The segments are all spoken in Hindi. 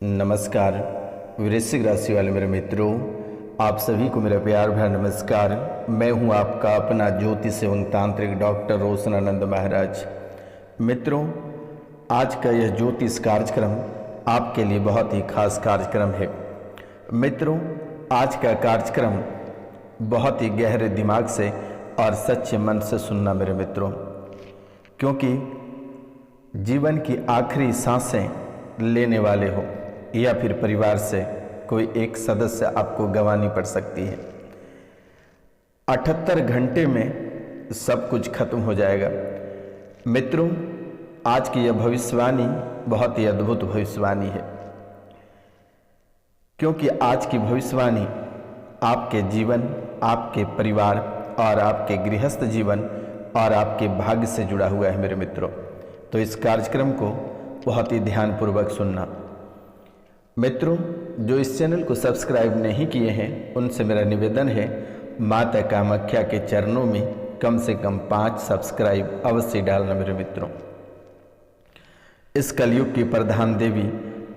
नमस्कार वृश्चिक राशि वाले मेरे मित्रों, आप सभी को मेरा प्यार भरा नमस्कार। मैं हूं आपका अपना ज्योतिष एवं तांत्रिक डॉक्टर रोशनानंद महाराज। मित्रों, आज का यह ज्योतिष कार्यक्रम आपके लिए बहुत ही खास कार्यक्रम है। मित्रों, आज का कार्यक्रम बहुत ही गहरे दिमाग से और सच्चे मन से सुनना मेरे मित्रों, क्योंकि जीवन की आखिरी सांसें लेने वाले हो या फिर परिवार से कोई एक सदस्य आपको गंवानी पड़ सकती है। 78 घंटे में सब कुछ खत्म हो जाएगा। मित्रों, आज की यह भविष्यवाणी बहुत ही अद्भुत भविष्यवाणी है, क्योंकि आज की भविष्यवाणी आपके जीवन, आपके परिवार और आपके गृहस्थ जीवन और आपके भाग्य से जुड़ा हुआ है मेरे मित्रों। तो इस कार्यक्रम को बहुत ही ध्यानपूर्वक सुनना। मित्रों, जो इस चैनल को सब्सक्राइब नहीं किए हैं उनसे मेरा निवेदन है, माता कामाख्या के चरणों में कम से कम 5 सब्सक्राइब अवश्य डालना मेरे मित्रों। इस कलयुग की प्रधान देवी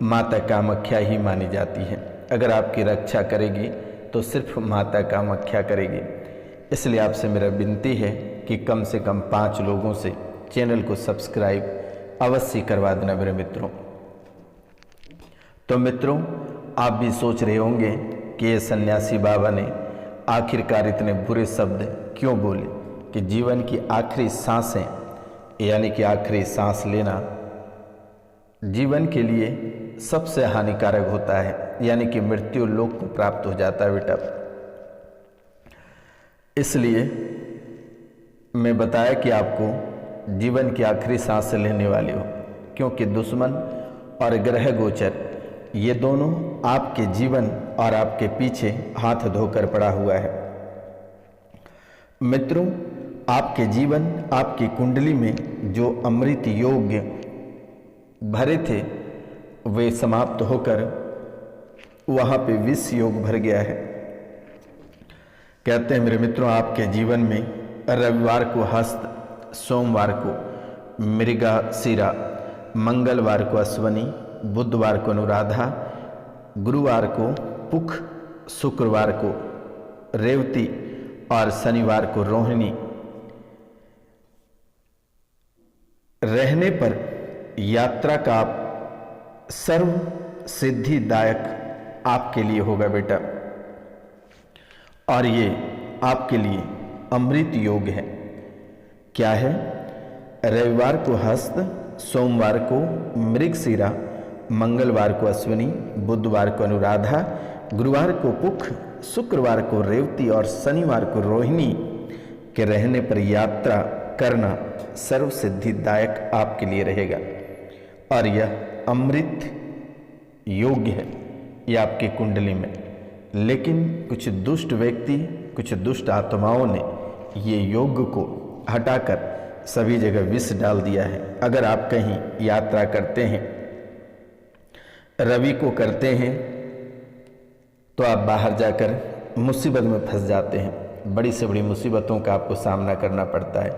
माता कामाख्या ही मानी जाती है। अगर आपकी रक्षा करेगी तो सिर्फ माता कामाख्या करेगी। इसलिए आपसे मेरा विनती है कि कम से कम 5 लोगों से चैनल को सब्सक्राइब अवश्य करवा देना मेरे मित्रों। तो मित्रों, आप भी सोच रहे होंगे कि ये सन्यासी बाबा ने आखिरकार इतने बुरे शब्द क्यों बोले कि जीवन की आखिरी सांसें यानी कि आखिरी सांस लेना जीवन के लिए सबसे हानिकारक होता है, यानी कि मृत्यु लोक को प्राप्त हो जाता है बेटा। इसलिए मैं बताया कि आपको जीवन की आखिरी सांस लेने वाले हो, क्योंकि दुश्मन और ग्रह गोचर ये दोनों आपके जीवन और आपके पीछे हाथ धोकर पड़ा हुआ है। मित्रों, आपके जीवन, आपकी कुंडली में जो अमृत योग भरे थे वे समाप्त होकर वहां पे विष योग भर गया है। कहते हैं मेरे मित्रों, आपके जीवन में रविवार को हस्त, सोमवार को मृगशिरा, मंगलवार को अश्वनी, बुधवार को अनुराधा, गुरुवार को पुख, शुक्रवार को रेवती और शनिवार को रोहिणी रहने पर यात्रा का सर्व सिद्धिदायक आपके लिए होगा बेटा। और ये आपके लिए अमृत योग है। क्या है? रविवार को हस्त, सोमवार को मृगशिरा, मंगलवार को अश्विनी, बुधवार को अनुराधा, गुरुवार को पुख, शुक्रवार को रेवती और शनिवार को रोहिणी के रहने पर यात्रा करना सर्व सिद्धिदायक आपके लिए रहेगा। और यह अमृत योग्य है यह आपकी कुंडली में। लेकिन कुछ दुष्ट व्यक्ति, कुछ दुष्ट आत्माओं ने ये योग को हटाकर सभी जगह विष डाल दिया है। अगर आप कहीं यात्रा करते हैं, रवि को करते हैं, तो आप बाहर जाकर मुसीबत में फंस जाते हैं। बड़ी से बड़ी मुसीबतों का आपको सामना करना पड़ता है।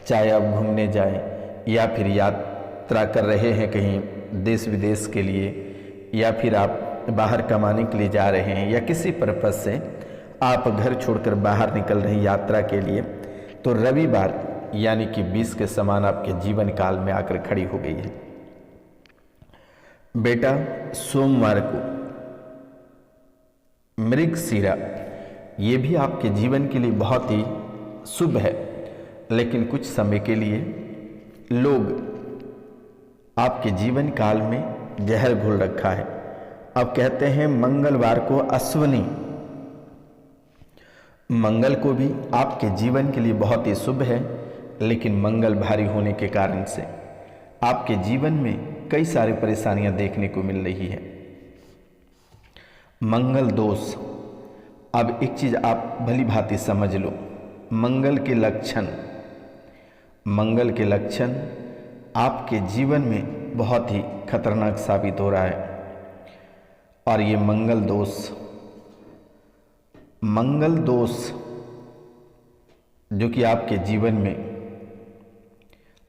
चाहे आप घूमने जाएं या फिर यात्रा कर रहे हैं कहीं देश विदेश के लिए, या फिर आप बाहर कमाने के लिए जा रहे हैं, या किसी पर्पज से आप घर छोड़कर बाहर निकल रहे हैं यात्रा के लिए, तो रविवार यानी कि 20 के समान आपके जीवन काल में आकर खड़ी हो गई है बेटा। सोमवार को मृगशिरा, ये भी आपके जीवन के लिए बहुत ही शुभ है। लेकिन कुछ समय के लिए लोग आपके जीवन काल में जहर घोल रखा है। अब कहते हैं मंगलवार को अश्वनी, मंगल को भी आपके जीवन के लिए बहुत ही शुभ है, लेकिन मंगल भारी होने के कारण से आपके जीवन में कई सारी परेशानियां देखने को मिल रही है। मंगल दोष, अब एक चीज आप भली भांति समझ लो, मंगल के लक्षण आपके जीवन में बहुत ही खतरनाक साबित हो रहा है। और ये मंगल दोष जो कि आपके जीवन में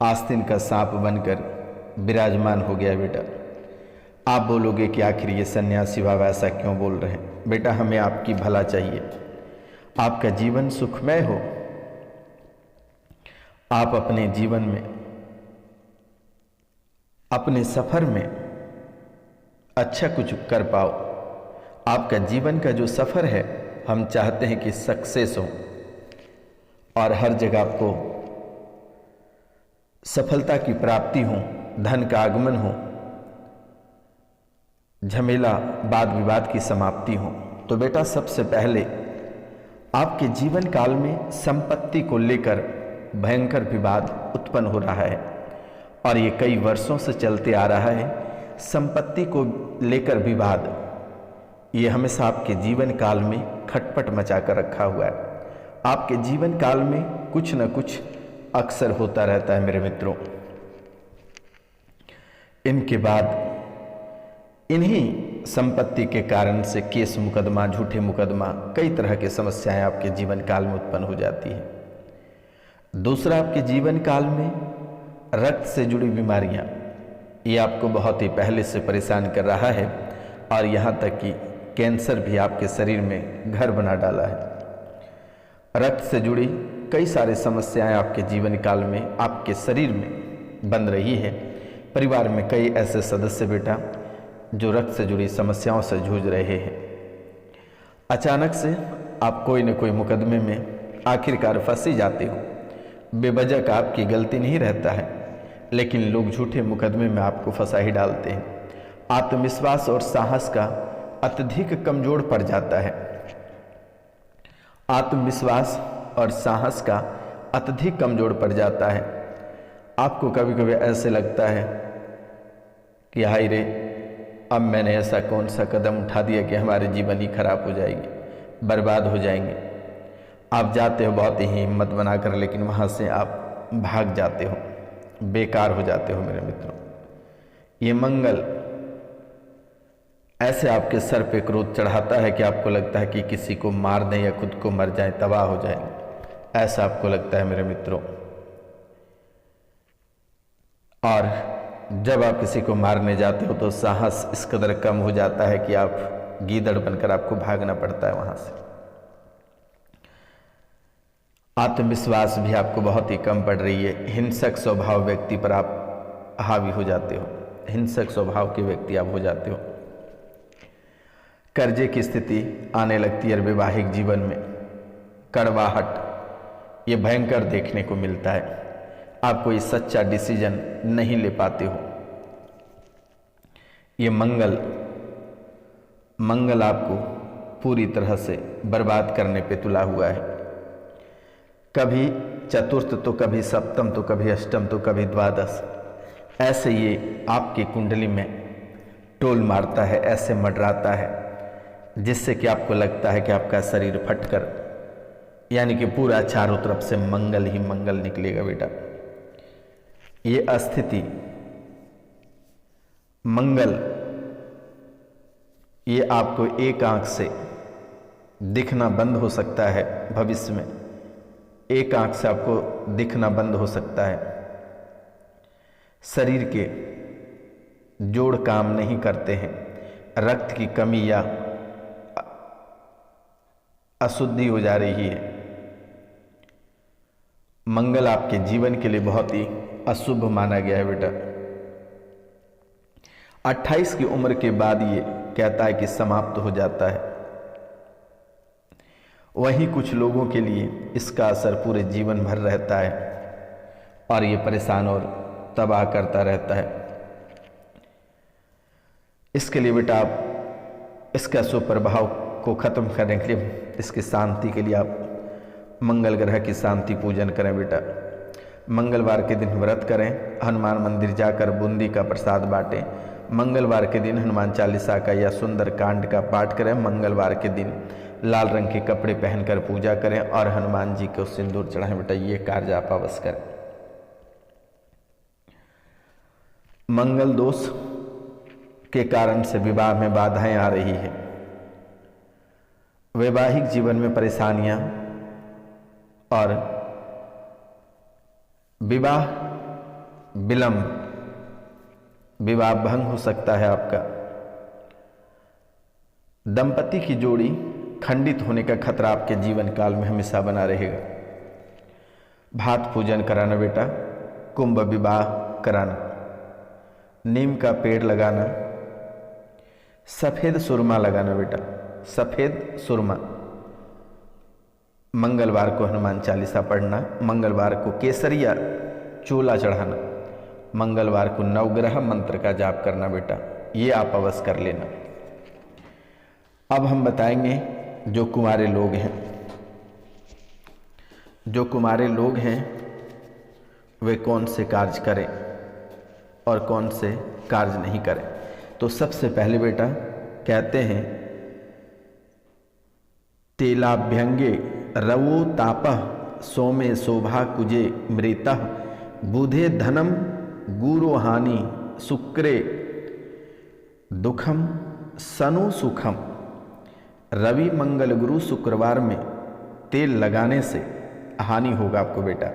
आस्तीन का सांप बनकर विराजमान हो गया बेटा। आप बोलोगे कि आखिर ये सन्यासी बाबा ऐसा क्यों बोल रहे हैं। बेटा, हमें आपकी भला चाहिए, आपका जीवन सुखमय हो, आप अपने जीवन में, अपने सफर में अच्छा कुछ कर पाओ। आपका जीवन का जो सफर है, हम चाहते हैं कि सक्सेस हो और हर जगह आपको सफलता की प्राप्ति हो, धन का आगमन हो, झमेला वाद विवाद की समाप्ति हो। तो बेटा, सबसे पहले आपके जीवन काल में संपत्ति को लेकर भयंकर विवाद उत्पन्न हो रहा है और ये कई वर्षों से चलते आ रहा है। संपत्ति को लेकर विवाद ये हमेशा आपके जीवन काल में खटपट मचा कर रखा हुआ है। आपके जीवन काल में कुछ न कुछ अक्सर होता रहता है मेरे मित्रों। इनके बाद इन्हीं संपत्ति के कारण से केस मुकदमा, झूठे मुकदमा, कई तरह की समस्याएं आपके जीवन काल में उत्पन्न हो जाती है। दूसरा, आपके जीवन काल में रक्त से जुड़ी बीमारियां, ये आपको बहुत ही पहले से परेशान कर रहा है और यहाँ तक कि कैंसर भी आपके शरीर में घर बना डाला है। रक्त से जुड़ी कई सारी समस्याएं आपके जीवन काल में आपके शरीर में बन रही है। परिवार में कई ऐसे सदस्य बेटा जो रक्त से जुड़ी समस्याओं से जूझ रहे हैं। अचानक से आप कोई न कोई मुकदमे में आखिरकार फंस ही जाते हो। बेवजह का आपकी गलती नहीं रहता है, लेकिन लोग झूठे मुकदमे में आपको फंसा ही डालते हैं। आत्मविश्वास और साहस का अत्यधिक कमजोर पड़ जाता है। आत्मविश्वास और साहस का अत्यधिक कमजोर पड़ जाता है। आपको कभी कभी ऐसे लगता है कि हाय रे, अब मैंने ऐसा कौन सा कदम उठा दिया कि हमारे जीवन ही खराब हो जाएगी, बर्बाद हो जाएंगे। आप जाते हो बहुत ही हिम्मत बनाकर, लेकिन वहाँ से आप भाग जाते हो, बेकार हो जाते हो मेरे मित्रों। ये मंगल ऐसे आपके सर पे क्रोध चढ़ाता है कि आपको लगता है कि किसी को मार दें या खुद को मर जाए, तबाह हो जाएंगे, ऐसा आपको लगता है मेरे मित्रों। और जब आप किसी को मारने जाते हो तो साहस इस कदर कम हो जाता है कि आप गीदड़ बनकर आपको भागना पड़ता है वहां से। आत्मविश्वास भी आपको बहुत ही कम पड़ रही है। हिंसक स्वभाव व्यक्ति पर आप हावी हो जाते हो, हिंसक स्वभाव के व्यक्ति आप हो जाते हो। कर्जे की स्थिति आने लगती है। वैवाहिक जीवन में कड़वाहट ये भयंकर देखने को मिलता है। आप कोई सच्चा डिसीजन नहीं ले पाते हो। ये मंगल आपको पूरी तरह से बर्बाद करने पे तुला हुआ है। कभी चतुर्थ तो कभी सप्तम तो कभी अष्टम तो कभी द्वादश, ऐसे ये आपकी कुंडली में टोल मारता है, ऐसे मंडराता है, जिससे कि आपको लगता है कि आपका शरीर फटकर, यानी कि पूरा चारों तरफ से मंगल ही मंगल निकलेगा बेटा। ये अस्थिति मंगल ये आपको एक आंख से दिखना बंद हो सकता है। भविष्य में एक आंख से आपको दिखना बंद हो सकता है। शरीर के जोड़ काम नहीं करते हैं। रक्त की कमी या अशुद्धि हो जा रही है। मंगल आपके जीवन के लिए बहुत ही अशुभ माना गया है बेटा। 28 की उम्र के बाद ये कहता है कि समाप्त हो जाता है। वहीं कुछ लोगों के लिए इसका असर पूरे जीवन भर रहता है और ये परेशान और तबाह करता रहता है। इसके लिए बेटा आप इसका सुप्रभाव को खत्म करने के लिए, इसकी शांति के लिए आप मंगल ग्रह की शांति पूजन करें बेटा। मंगलवार के दिन व्रत करें, हनुमान मंदिर जाकर बूंदी का प्रसाद बांटें। मंगलवार के दिन हनुमान चालीसा का या सुंदर कांड का पाठ करें। मंगलवार के दिन लाल रंग के कपड़े पहनकर पूजा करें और हनुमान जी को सिंदूर चढ़ाएं बेटा। ये कार्य आप अवश्य करें। मंगल दोष के कारण से विवाह में बाधाएं आ रही है। वैवाहिक जीवन में परेशानियां और विवाह विलंब, विवाह भंग हो सकता है आपका। दंपति की जोड़ी खंडित होने का खतरा आपके जीवन काल में हमेशा बना रहेगा। भात पूजन कराना बेटा, कुंभ विवाह कराना, नीम का पेड़ लगाना, सफ़ेद सुरमा लगाना बेटा, सफ़ेद सुरमा, मंगलवार को हनुमान चालीसा पढ़ना, मंगलवार को केसरिया चोला चढ़ाना, मंगलवार को नवग्रह मंत्र का जाप करना बेटा, ये आप अवश्य कर लेना। अब हम बताएंगे जो कुंवारे लोग हैं, जो कुंवारे लोग हैं वे कौन से कार्य करें और कौन से कार्य नहीं करें। तो सबसे पहले बेटा कहते हैं तेलाभ्यंगे रवो तापः सोमे शोभा कुजे मृतः बुधे धनम गुरु हानि शुक्रे दुखम सनु सुखम। रवि मंगल गुरु शुक्रवार में तेल लगाने से हानि होगा आपको बेटा।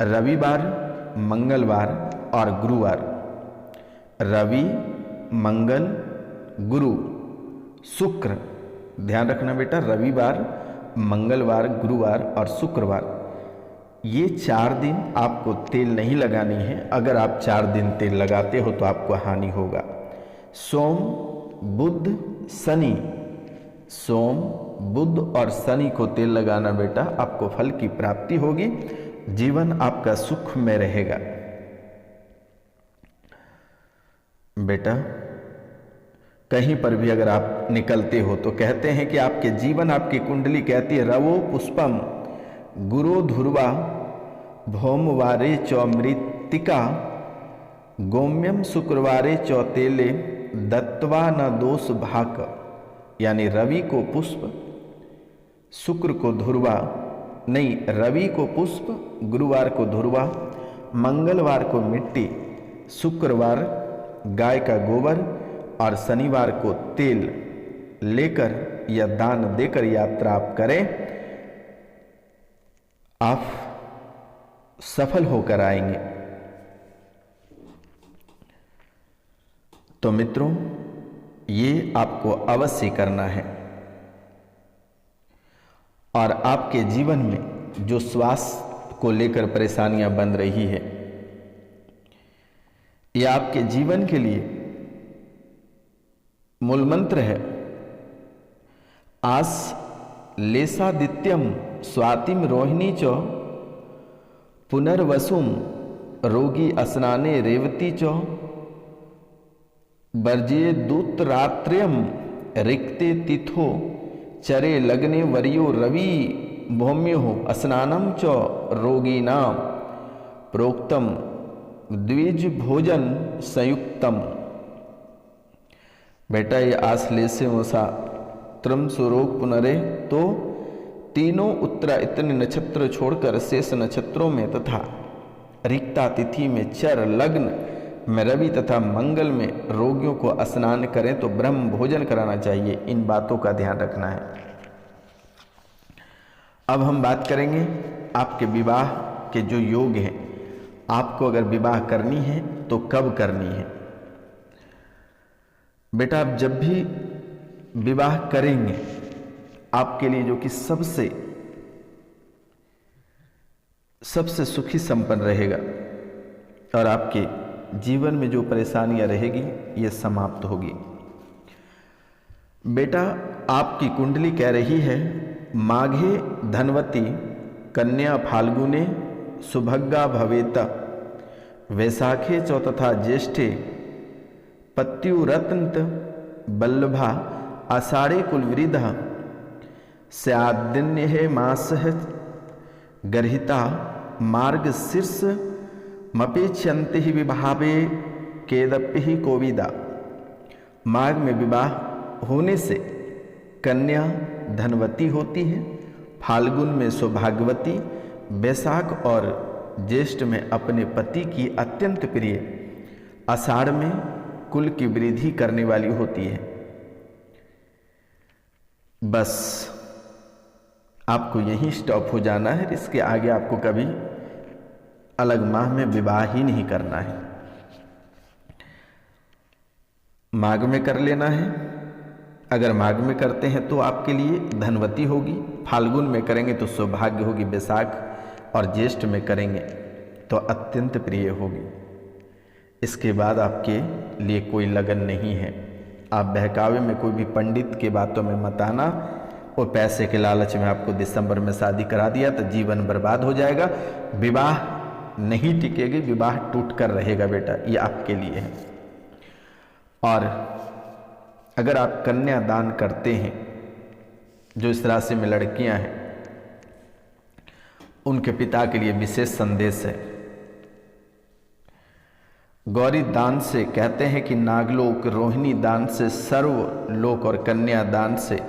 रविवार, मंगलवार और गुरुवार, रवि मंगल गुरु शुक्र, ध्यान रखना बेटा, रविवार मंगलवार गुरुवार और शुक्रवार, ये 4 दिन आपको तेल नहीं लगानी है। अगर आप 4 दिन तेल लगाते हो तो आपको हानि होगा। सोम बुध शनि, सोम बुध और शनि को तेल लगाना बेटा, आपको फल की प्राप्ति होगी, जीवन आपका सुख में रहेगा। बेटा कहीं पर भी अगर आप निकलते हो तो कहते हैं कि आपके जीवन, आपकी कुंडली कहती है रवो पुष्पम गुरु ध्रुवा भौमवारे च मृत्तिका गोम्यम शुक्रवारे च तेले दत्वा न दोष भाक। यानी रवि को पुष्प, शुक्र को ध्रुवा, नहीं, रवि को पुष्प, गुरुवार को ध्रुवा, मंगलवार को मिट्टी, शुक्रवार गाय का गोबर और शनिवार को तेल लेकर या दान देकर यात्रा आप करें, आप सफल होकर आएंगे। तो मित्रों ये आपको अवश्य करना है। और आपके जीवन में जो स्वास्थ्य को लेकर परेशानियां बन रही है, यह आपके जीवन के लिए मूल मंत्र है। आस लेसादित्यम स्वातिम रोहिणी च पुनर्वसुम रोगी अस्नाने रेवती च वर्जे दूतरात्र्यम रिक्ते तिथो चरे लग्ने वर्यो रवि भौम्यो स्नानम च रोगीनाम प्रोक्तम द्विज भोजन संयुक्तम। बेटा ये आश्लेषा त्रम सुरोग पुनरे, तो तीनों उत्तरा इतने नक्षत्र छोड़कर शेष नक्षत्रों में तथा रिक्ता तिथि में चर लग्न में रवि तथा मंगल में रोगियों को स्नान करें तो ब्रह्म भोजन कराना चाहिए। इन बातों का ध्यान रखना है। अब हम बात करेंगे आपके विवाह के जो योग हैं। आपको अगर विवाह करनी है तो कब करनी है। बेटा आप जब भी विवाह करेंगे आपके लिए जो कि सबसे सुखी संपन्न रहेगा और आपके जीवन में जो परेशानियां रहेगी ये समाप्त होगी। बेटा आपकी कुंडली कह रही है माघे धनवती कन्या फाल्गुने सुभग्गा भवेत वैशाखे च तथा ज्येष्ठे पत्युरत्न बल्लभा आषाढ़े कुलवृद्ध स्यादिन्य मास गर्हिता मार्ग शीर्ष मपेक्षन्ति ही विभावे केदपि ही कोविदा। माघ में विवाह होने से कन्या धनवती होती है, फाल्गुन में सौभाग्यवती, वैशाख और ज्येष्ठ में अपने पति की अत्यंत प्रिय, आषाढ़ में कुल की वृद्धि करने वाली होती है। बस आपको यहीं स्टॉप हो जाना है, इसके आगे आपको कभी अलग माह में विवाह ही नहीं करना है। माघ में कर लेना है अगर माघ में करते हैं तो आपके लिए धनवती होगी, फाल्गुन में करेंगे तो सौभाग्य होगी, बैसाख और ज्येष्ठ में करेंगे तो अत्यंत प्रिय होगी। इसके बाद आपके लिए कोई लगन नहीं है। आप बहकावे में कोई भी पंडित के बातों में मत आना, और पैसे के लालच में आपको दिसंबर में शादी करा दिया तो जीवन बर्बाद हो जाएगा, विवाह नहीं टिकेगी, विवाह टूट कर रहेगा बेटा, ये आपके लिए है। और अगर आप कन्या दान करते हैं, जो इस राशि में लड़कियां हैं, उनके पिता के लिए विशेष संदेश है। गौरी दान से कहते हैं कि नागलोक, रोहिणी दान से सर्वलोक, और कन्या दान से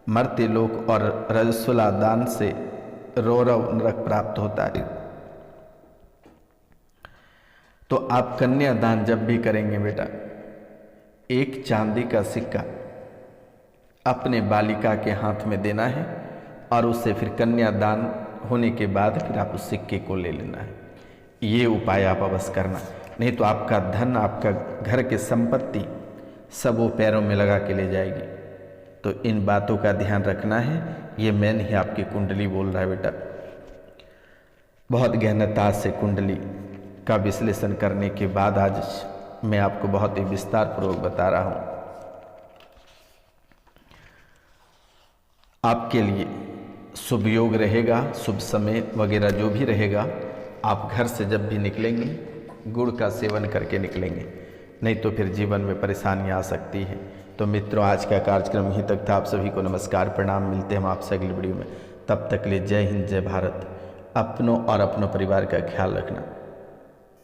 मर्त्य लोक, और रजस्वला दान से रौरव नरक प्राप्त होता है। तो आप कन्या दान जब भी करेंगे बेटा, एक चांदी का सिक्का अपने बालिका के हाथ में देना है, और उससे फिर कन्या दान होने के बाद फिर आप उस सिक्के को ले लेना है। ये उपाय आप अवश्य करना, नहीं तो आपका धन, आपका घर की संपत्ति सब वो पैरों में लगा के ले जाएगी। तो इन बातों का ध्यान रखना है। ये मैं नहीं, आपकी कुंडली बोल रहा है बेटा। बहुत गहनता से कुंडली का विश्लेषण करने के बाद आज मैं आपको बहुत ही विस्तार पूर्वक बता रहा हूं। आपके लिए शुभ योग रहेगा, शुभ समय वगैरह जो भी रहेगा, आप घर से जब भी निकलेंगे गुड़ का सेवन करके निकलेंगे, नहीं तो फिर जीवन में परेशानियां आ सकती हैं। तो मित्रों, आज का कार्यक्रम यहीं तक था। आप सभी को नमस्कार, प्रणाम। मिलते हैं हम आपसे अगली वीडियो में। तब तक के लिए जय हिंद, जय भारत। अपनों और अपनों परिवार का ख्याल रखना।